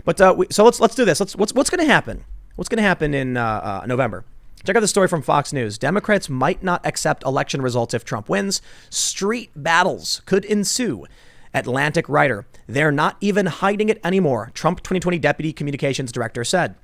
But so let's do this. What's going to happen? What's going to happen in November? Check out the story from Fox News. Democrats might not accept election results if Trump wins. Street battles could ensue. Atlantic writer. They're not even hiding it anymore, Trump 2020 Deputy Communications Director said.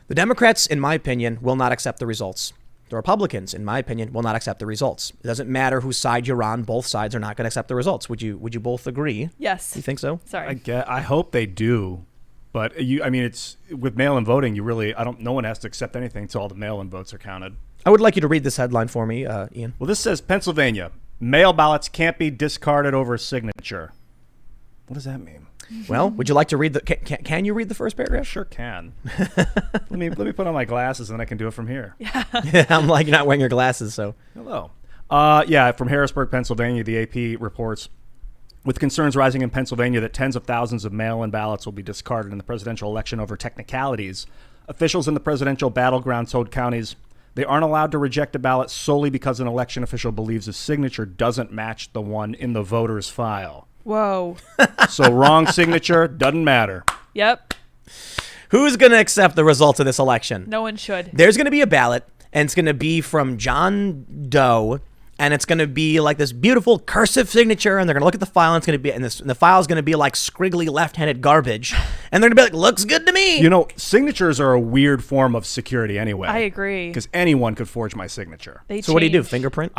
The Democrats, in my opinion, will not accept the results. The Republicans, in my opinion, will not accept the results. It doesn't matter whose side you're on. Both sides are not going to accept the results. Would you both agree? Yes. You think so? Sorry. I hope they do. But it's with mail-in voting. No one has to accept anything until all the mail-in votes are counted. I would like you to read this headline for me, Ian. Well, this says Pennsylvania mail ballots can't be discarded over a signature. What does that mean? Well, would you like to read the? Can you read the first paragraph? Sure can. let me put on my glasses and then I can do it from here. Yeah, I'm like, you're not wearing your glasses, so. Hello. From Harrisburg, Pennsylvania, the AP reports. With concerns rising in Pennsylvania that tens of thousands of mail-in ballots will be discarded in the presidential election over technicalities, officials in the presidential battleground told counties they aren't allowed to reject a ballot solely because an election official believes his signature doesn't match the one in the voter's file. Whoa. So wrong signature doesn't matter. Yep. Who's going to accept the results of this election? No one should. There's going to be a ballot, and it's going to be from John Doe. And it's going to be like this beautiful cursive signature, and they're going to look at the file, and it's going to be, and the file is going to be like scriggly left-handed garbage, and they're going to be like, "Looks good to me." Signatures are a weird form of security anyway. I agree. Because anyone could forge my signature. So what do you do? Fingerprint?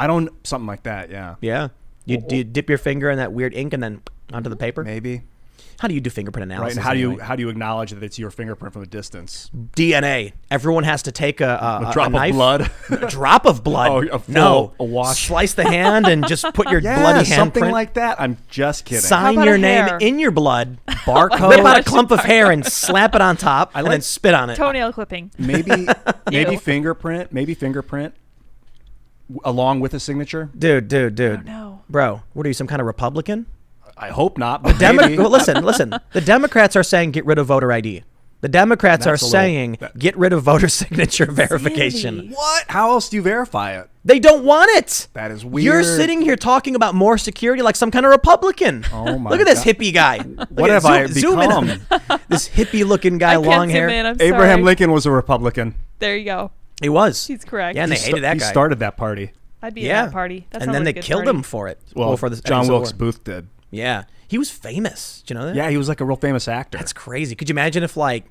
Something like that. Yeah. Yeah. Do you dip your finger in that weird ink and then onto the paper? Maybe. How do you do fingerprint analysis? Right. And how do you acknowledge that it's your fingerprint from a distance? DNA. Everyone has to take a drop knife. of blood. A drop of blood. A wash. Slice the hand and just put your bloody handprint. Something like that. I'm just kidding. Sign your name in your blood. Barcode. Rip out a clump of hair and slap it on top, and then spit on it. Toenail clipping. Maybe fingerprint. Maybe fingerprint. Along with a signature. Dude. Oh, no. Bro, what are you, some kind of Republican? I hope not. But maybe. Listen. The Democrats are saying get rid of voter ID. The Democrats are saying get rid of voter signature verification. What? How else do you verify it? They don't want it. That is weird. You're sitting here talking about more security like some kind of Republican. Oh my! Look at this hippie guy. What have I become? This hippie-looking guy, long hair. Abraham Lincoln was a Republican. There you go. He was. He's correct. Yeah, and they hated that guy. He started that party. I'd be at that party. That and then they killed him for it. Well, for the John Wilkes Booth did. Yeah. He was famous. Do you know that? Yeah, he was like a real famous actor. That's crazy. Could you imagine if like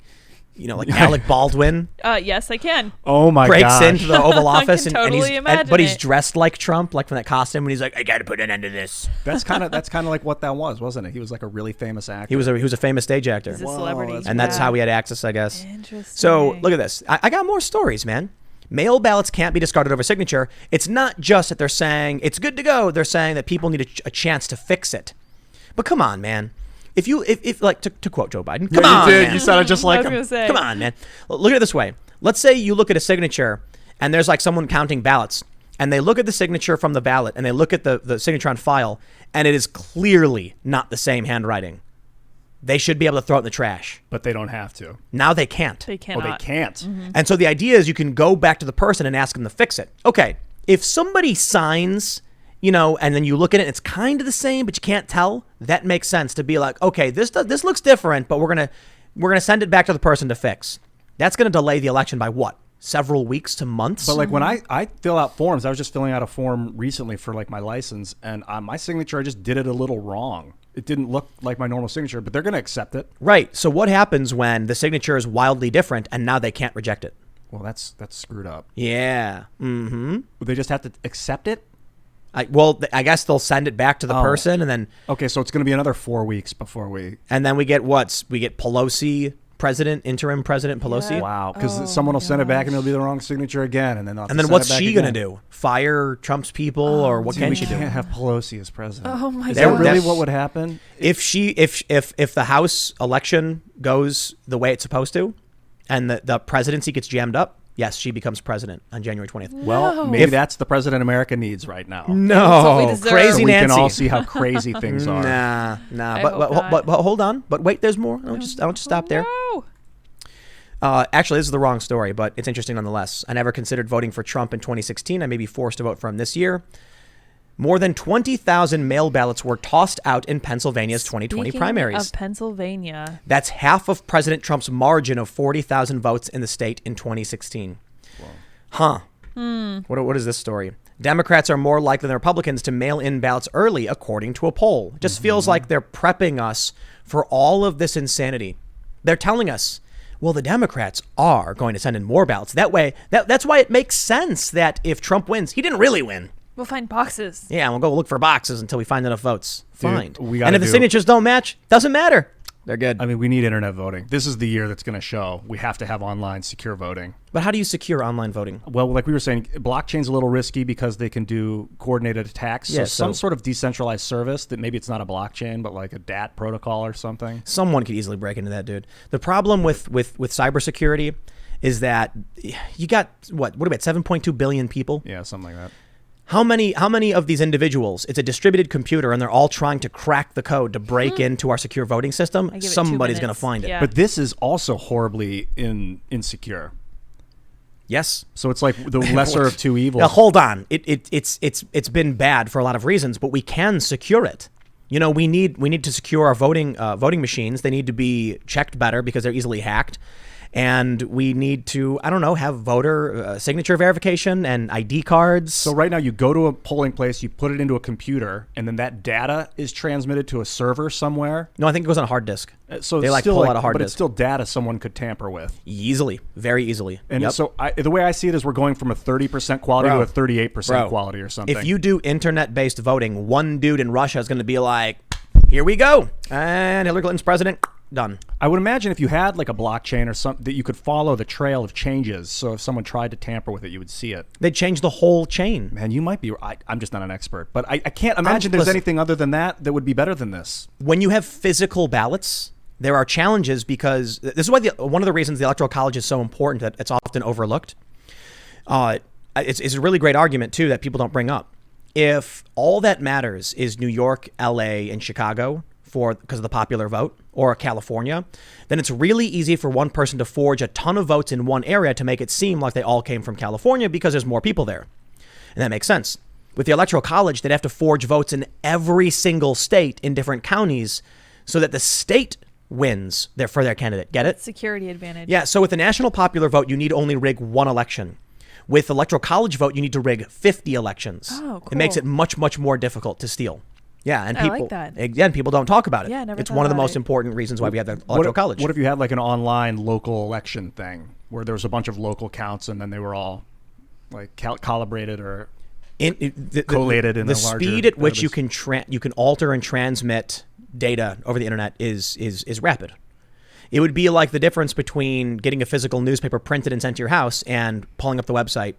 Alec Baldwin yes, I can. Oh my god. Breaks into the Oval Office but he's dressed like Trump, like from that costume, and he's like, I got to put an end to this. That's kind of like what that was, wasn't it? He was like a really famous actor. He was a famous stage actor. He's a celebrity. And that's how he had access, I guess. Interesting. So look at this. I got more stories, man. Mail ballots can't be discarded over signature. It's not just that they're saying it's good to go. They're saying that people need a chance to fix it. But come on, man. If to quote Joe Biden, come on, man. You sounded just like him. Come on, man. Look at it this way. Let's say you look at a signature and there's like someone counting ballots, and they look at the signature from the ballot and they look at the signature on file, and it is clearly not the same handwriting. They should be able to throw it in the trash. But they don't have to. Now they can't. They cannot. Oh, they can't. Mm-hmm. And so the idea is you can go back to the person and ask them to fix it. Okay, if somebody signs, and then you look at it and it's kind of the same, but you can't tell, that makes sense to be like, okay, this looks different, but we're gonna send it back to the person to fix. That's gonna delay the election by what? Several weeks to months? But like when I fill out forms, I was just filling out a form recently for like my license, and my signature, I just did it a little wrong. It didn't look like my normal signature, but they're going to accept it. Right. So what happens when the signature is wildly different and now they can't reject it? Well, that's screwed up. Yeah. Mm-hmm. Would they just have to accept it? I guess they'll send it back to the person, and then... Okay, so it's going to be another 4 weeks before we... And then we get Pelosi... interim president Pelosi. Yeah. Wow, because someone will send it back and it'll be the wrong signature again, and then what's she gonna do? Fire Trump's people, or what can she do? We can't have Pelosi as president. Oh my god! Is that really what would happen? If the House election goes the way it's supposed to, and the presidency gets jammed up, yes, she becomes president on January 20th. Well, maybe that's the president America needs right now. No, crazy so we Nancy. can all see how crazy things are. Nah. But hold on. But wait, there's more. I don't just stop there. No. Actually, this is the wrong story, but it's interesting nonetheless. I never considered voting for Trump in 2016. I may be forced to vote for him this year. More than 20,000 mail ballots were tossed out in Pennsylvania's 2020 Speaking primaries. of Pennsylvania. That's half of President Trump's margin of 40,000 votes in the state in 2016. Huh. What is this story? Democrats are more likely than Republicans to mail in ballots early, according to a poll. It just feels like they're prepping us for all of this insanity. They're telling us, well, the Democrats are going to send in more ballots. That way, that's why it makes sense that if Trump wins, he didn't really win. We'll find boxes. Yeah, we'll go look for boxes until we find enough votes. Fine. And if the signatures don't match, doesn't matter. They're good. I mean, we need internet voting. This is the year that's going to show we have to have online secure voting. But how do you secure online voting? Well, like we were saying, blockchain's a little risky because they can do coordinated attacks. Yeah, so some sort of decentralized service that maybe it's not a blockchain, but like a DAT protocol or something. Someone could easily break into that, dude. The problem with cybersecurity is that you got, what about 7.2 billion people? Yeah, something like that. How many of these individuals, it's a distributed computer and they're all trying to crack the code to break into our secure voting system? Somebody's going to find it. Yeah. But this is also horribly insecure. Yes. So it's like the lesser of two evils. Now, hold on. It's been bad for a lot of reasons, but we can secure it. You know, we need to secure our voting machines. They need to be checked better because they're easily hacked. And we need to, I don't know, have voter signature verification and ID cards. So right now you go to a polling place, you put it into a computer, and then that data is transmitted to a server somewhere. No, I think it goes on a hard disk. So they it's like still pull like, out a hard but disk. it's still data someone could tamper with. Easily, very easily. And Yep. so the way I see it is we're going from a 30% quality Bro. to a 38% Bro. quality or something. If you do internet-based voting, one dude in Russia is going to be like, here we go. And Hillary Clinton's president. Done. I would imagine if you had like a blockchain or something that you could follow the trail of changes. So if someone tried to tamper with it, you would see it. They'd change the whole chain. Man, you might be. I'm just not an expert, but I can't imagine there's listen. anything other than that would be better than this. When you have physical ballots, there are challenges because this is why one of the reasons the Electoral College is so important that it's often overlooked. It's a really great argument, too, that people don't bring up. If all that matters is New York, L.A., and Chicago because of the popular vote, or California, then it's really easy for one person to forge a ton of votes in one area to make it seem like they all came from California because there's more people there. And that makes sense. With the Electoral College, they'd have to forge votes in every single state in different counties so that the state wins for their candidate. Get it? Security advantage. Yeah, so with the national popular vote, you need to only rig one election. With Electoral College vote, you need to rig 50 elections. Oh, cool. It makes it much, much more difficult to steal. Yeah, and I people, like that. Again, people don't talk about it. Yeah, never it's thought one of the about most it. important reasons why we have the Electoral College. What if you had like an online local election thing where there was a bunch of local counts and then they were all like calibrated or collated in the a larger speed at which database? you can alter and transmit data over the internet is rapid. It would be like the difference between getting a physical newspaper printed and sent to your house and pulling up the website.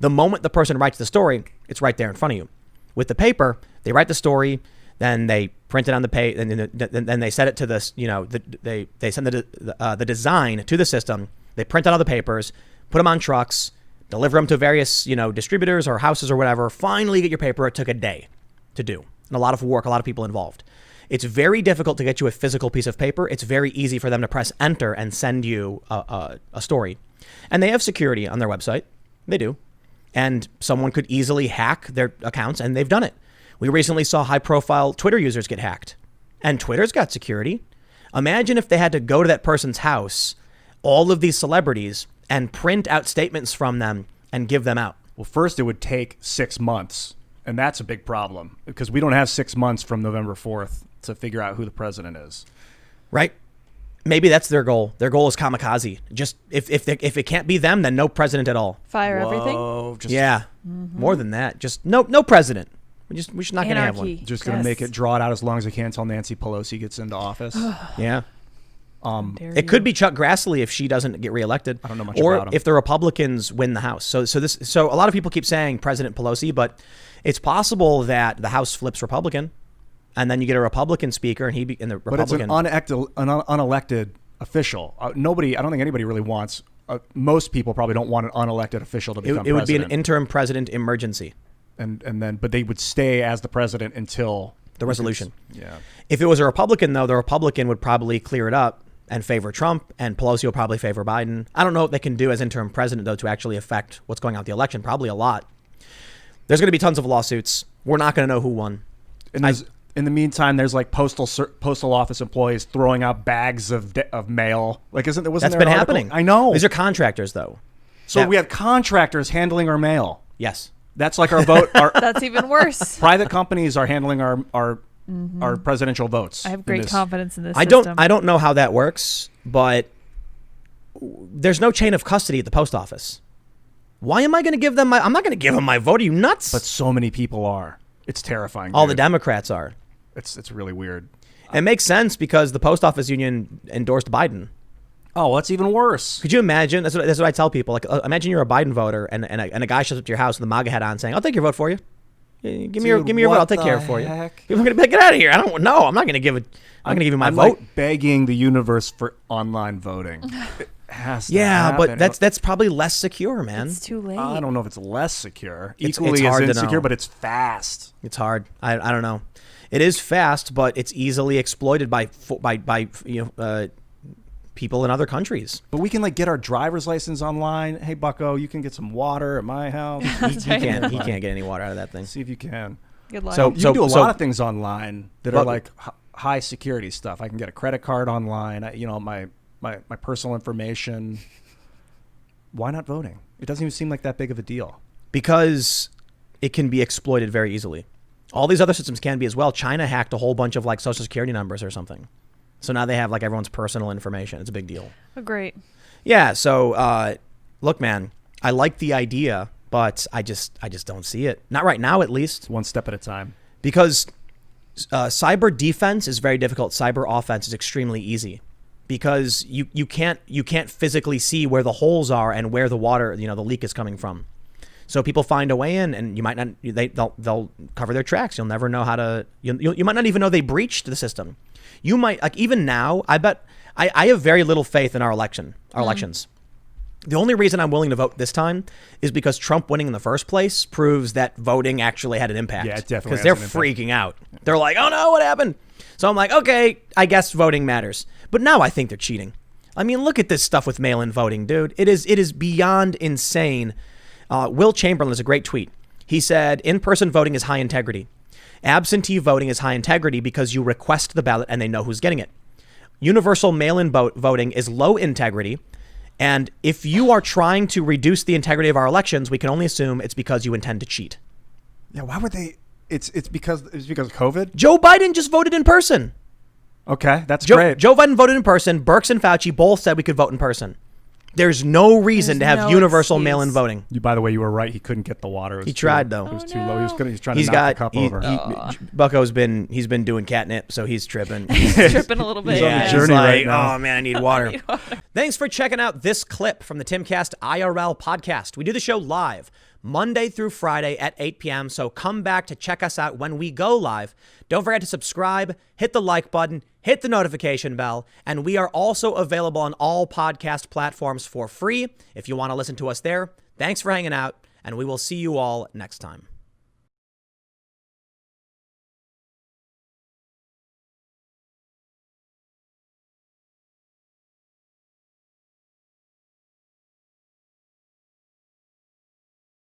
The moment the person writes the story, it's right there in front of you. With the paper, they write the story, then they print it on the page, and then they set it to this. You know, they send the design to the system. They print out all the papers, put them on trucks, deliver them to various distributors or houses or whatever. Finally, get your paper. It took a day to do, and a lot of work, a lot of people involved. It's very difficult to get you a physical piece of paper. It's very easy for them to press enter and send you a story, and they have security on their website. They do. And someone could easily hack their accounts, and they've done it. We recently saw high-profile Twitter users get hacked, and Twitter's got security. Imagine if they had to go to that person's house, all of these celebrities, and print out statements from them and give them out. Well, first it would take 6 months, and that's a big problem because we don't have 6 months from November 4th to figure out who the president is. Right? Maybe that's their goal. Their goal is kamikaze. Just if it can't be them, then no president at all. Fire everything. Yeah, more than that. Just no president. We're just not going to have one. Anarchy. Just going to make it, draw it out as long as I can until Nancy Pelosi gets into office. Yeah. Dare It you. could be Chuck Grassley if she doesn't get reelected. I don't know much or about him. if the Republicans win the House. So a lot of people keep saying President Pelosi, but it's possible that the House flips Republican, and then you get a Republican speaker, and the But it's an Republican. unelected official. I don't think anybody really wants. Most people probably don't want an unelected official to become It would be an president. interim president emergency. But they would stay as the president until The resolution. Yeah. If it was a Republican, though, the Republican would probably clear it up and favor Trump, and Pelosi will probably favor Biden. I don't know what they can do as interim president, though, to actually affect what's going on with the election. Probably a lot. There's going to be tons of lawsuits. We're not going to know who won. And in the meantime, there's like postal office employees throwing out bags of mail. Like, wasn't That's there been an article? happening. I know. These are contractors, though. So we have contractors handling our mail. Yes. That's like our vote. That's even worse. Private companies are handling our presidential votes. I have great confidence in this I system. don't know how that works, but there's no chain of custody at the post office. Why am I going to give them I'm not going to give them my vote. Are you nuts? But so many people are. It's terrifying. All dude. the Democrats are. It's really weird. It makes sense because the post office union endorsed Biden. Oh, that's even worse. Could you imagine? That's what I tell people. Like, imagine you're a Biden voter, and a guy shows up to your house with a MAGA hat on, saying, "I'll take your vote for you. Give me your vote. I'll take care of it for you." You're gonna get out of here. I'm not gonna give it. I'm gonna give you my vote. Like begging the universe for online voting. It has to Yeah, happen. but that's probably less secure, man. It's too late. I don't know if it's less secure. It's Equally hard as to know. insecure, but it's fast. It's hard. I don't know. It is fast, but it's easily exploited by people in other countries. But we can like get our driver's license online. Hey, Bucko, you can get some water at my house. That's right. He can't get any water out of that thing. See if you can. Good luck. So- You can do a lot of things online that are like high security stuff. I can get a credit card online. My personal information. Why not voting? It doesn't even seem like that big of a deal. Because it can be exploited very easily. All these other systems can be as well. China hacked a whole bunch of like social security numbers or something. So now they have like everyone's personal information. It's a big deal. Oh, great. Yeah. So look, man, I like the idea, but I just don't see it. Not right now, at least. One step at a time. Because cyber defense is very difficult. Cyber offense is extremely easy. Because you can't physically see where the holes are and where the water, the leak is coming from. So people find a way in, and you might not. They'll cover their tracks. You'll never know how to. You might not even know they breached the system. You might, like, even now. I bet I have very little faith in our elections. The only reason I'm willing to vote this time is because Trump winning in the first place proves that voting actually had an impact. Yeah, it definitely because they're has an impact. freaking out. They're like, "Oh no, what happened?" So I'm like, "Okay, I guess voting matters." But now I think they're cheating. I mean, look at this stuff with mail-in voting, dude. It is beyond insane. Will Chamberlain has a great tweet. He said, in-person voting is high integrity. Absentee voting is high integrity because you request the ballot and they know who's getting it. Universal mail-in voting is low integrity. And if you are trying to reduce the integrity of our elections, we can only assume it's because you intend to cheat. Yeah, why would they? It's because of COVID. Joe Biden just voted in person. Okay, that's great. Joe Biden voted in person. Birx and Fauci both said we could vote in person. There's no reason to have no universal excuse. mail-in voting. By the way, you were right. He couldn't get the water. It was He tried, though. It was Oh, too low. He was no. trying to He's knock got the cup over. Bucko's been doing catnip, so he's tripping. Tripping a little bit. He's on the Yeah, journey he's like, right now. oh man, I need water. Thanks for checking out this clip from the Timcast IRL podcast. We do the show live Monday through Friday at 8 p.m. So come back to check us out when we go live. Don't forget to subscribe, hit the like button, hit the notification bell, and we are also available on all podcast platforms for free if you want to listen to us there. Thanks for hanging out, and we will see you all next time.